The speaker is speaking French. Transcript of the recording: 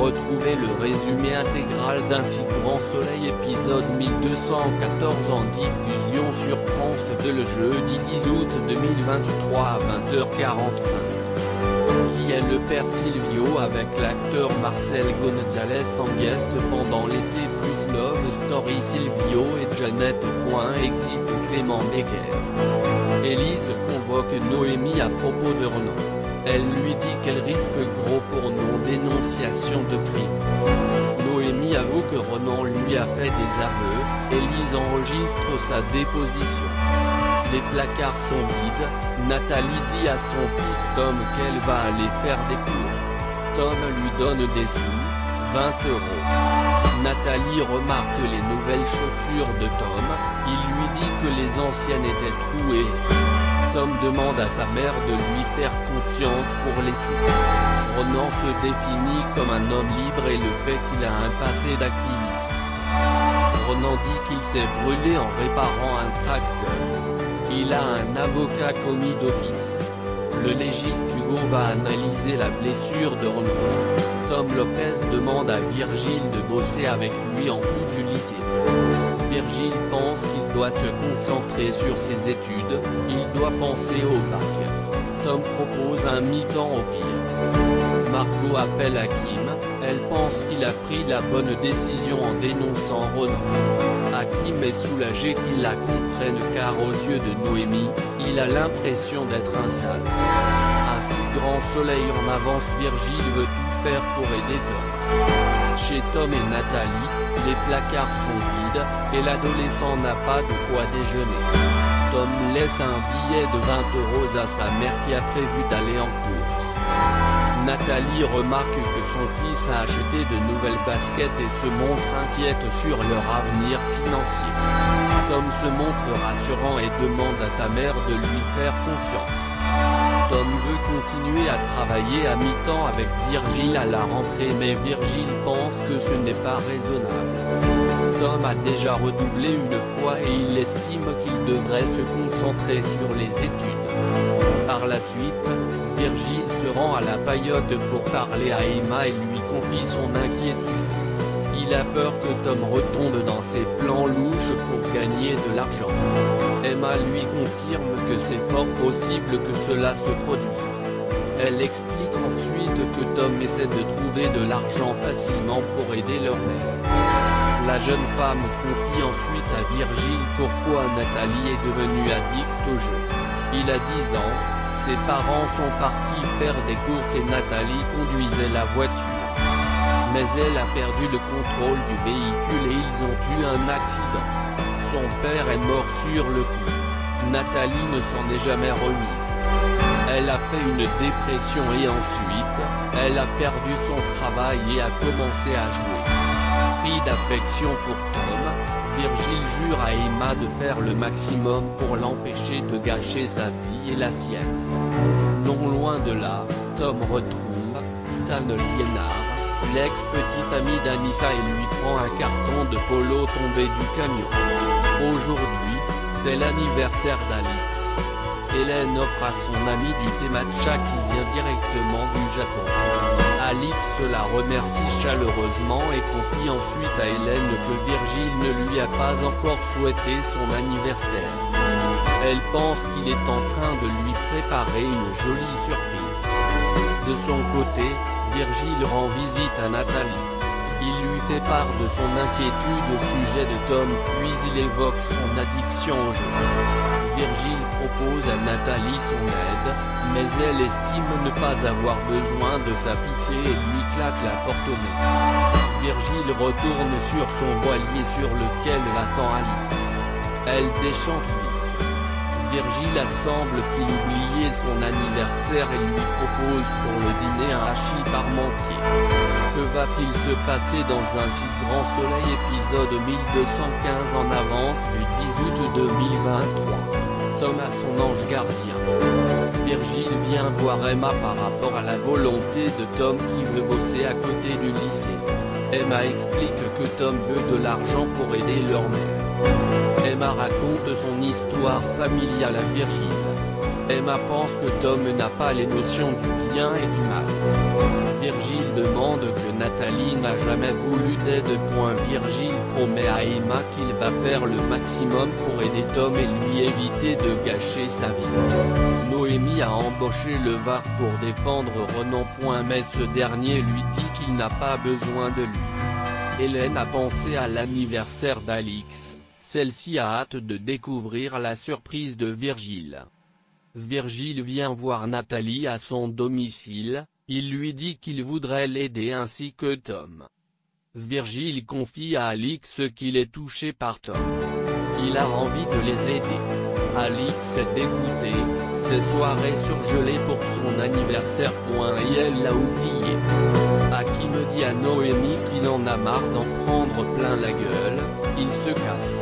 Retrouvez le résumé intégral d'Un si grand soleil épisode 1214 en diffusion sur France 2 le jeudi 10 août 2023 à 20h45. Qui est le père Silvio avec l'acteur Marcel Gonzalez en guest pendant l'été plus Love Story Silvio et Jeannette exit Clément Becker. Élise convoque Noémie à propos de Renan. Elle lui dit qu'elle risque gros pour non-dénonciation de crime. Noémie avoue que Renan lui a fait des aveux. Élise enregistre sa déposition. Les placards sont vides. Nathalie dit à son fils Tom qu'elle va aller faire des cours. Tom lui donne des sous, 20 €. Nathalie remarque les nouvelles chaussures de Tom. Il lui dit que les anciennes étaient trouées. Tom demande à sa mère de lui faire confiance pour les sous. Renan se définit comme un homme libre et le fait qu'il a un passé d'activiste. Renan dit qu'il s'est brûlé en réparant un tracteur. Il a un avocat commis d'office. Le légiste Hugo va analyser la blessure de Renan. Tom Lopez demande à Virgile de bosser avec lui en plus du lycée. Virgile pense qu'il doit se concentrer sur ses études, il doit penser au bac. Tom propose un mi-temps au pire. Margot appelle Hakim, elle pense qu'il a pris la bonne décision en dénonçant Renan. Hakim est soulagé qu'il la comprenne car aux yeux de Noémie, il a l'impression d'être un sale. Un si grand soleil en avance, Virgile veut tout faire pour aider Tom. Chez Tom et Nathalie, les placards sont vides, et l'adolescent n'a pas de quoi déjeuner. Tom laisse un billet de 20 € à sa mère qui a prévu d'aller en course. Nathalie remarque que son fils a acheté de nouvelles baskets et se montre inquiète sur leur avenir financier. Tom se montre rassurant et demande à sa mère de lui faire confiance. Tom veut continuer à travailler à mi-temps avec Virgile à la rentrée mais Virgile pense que ce n'est pas raisonnable. Tom a déjà redoublé une fois et il estime qu'il devrait se concentrer sur les études. Par la suite, Virgile se rend à la paillote pour parler à Emma et lui confie son inquiétude. Il a peur que Tom retombe dans ses plans louches pour gagner de l'argent. Emma lui confirme que c'est fort possible que cela se produise. Elle explique ensuite que Tom essaie de trouver de l'argent facilement pour aider leur mère. La jeune femme confie ensuite à Virgile pourquoi Nathalie est devenue addict au jeu. Il a 10 ans, ses parents sont partis faire des courses et Nathalie conduisait la voiture. Mais elle a perdu le contrôle du véhicule et ils ont eu un accident. Son père est mort sur le coup. Nathalie ne s'en est jamais remise. Elle a fait une dépression et ensuite, elle a perdu son travail et a commencé à jouer. Pris d'affection pour Tom, Virgile jure à Emma de faire le maximum pour l'empêcher de gâcher sa vie et la sienne. Non loin de là, Tom retrouve Stan Liénard, l'ex-petite amie d'Anissa et lui prend un carton de polo tombé du camion. Aujourd'hui, c'est l'anniversaire d'Alix. Hélène offre à son ami du thé matcha qui vient directement du Japon. Alix la remercie chaleureusement et confie ensuite à Hélène que Virgile ne lui a pas encore souhaité son anniversaire. Elle pense qu'il est en train de lui préparer une jolie surprise. De son côté, Virgile rend visite à Nathalie. Il lui fait part de son inquiétude au sujet de Tom puis il évoque son addiction au jeu. Virgile propose à Nathalie son aide, mais elle estime ne pas avoir besoin de s'afficher et lui claque la porte au nez. Virgile retourne sur son voilier sur lequel l'attend Alice. Elle déchante vite. Virgile semble qu'il oubliait son anniversaire et lui propose pour le dîner un hachis parmentier. Que va-t-il se passer dans Un si grand soleil épisode 1215 en avance du 10 août 2023. Tom a son ange gardien. Virgile vient voir Emma par rapport à la volonté de Tom qui veut bosser à côté du lycée. Emma explique que Tom veut de l'argent pour aider leur mère. Emma raconte son histoire familiale à Virgile. Emma pense que Tom n'a pas les notions du bien et du mal. Virgile demande que Nathalie n'a jamais voulu d'aide. Virgile promet à Emma qu'il va faire le maximum pour aider Tom et lui éviter de gâcher sa vie. Noémie a embauché le VAR pour défendre Renan. Mais ce dernier lui dit qu'il n'a pas besoin de lui. Hélène a pensé à l'anniversaire d'Alix. Celle-ci a hâte de découvrir la surprise de Virgile. Virgile vient voir Nathalie à son domicile, il lui dit qu'il voudrait l'aider ainsi que Tom. Virgile confie à Alix qu'il est touché par Tom. Il a envie de les aider. Alix est dégoûtée, ses soirées surgelées pour son anniversaire. Et elle l'a oublié. Hakim dit à Noémie qu'il en a marre d'en prendre plein la gueule, il se casse.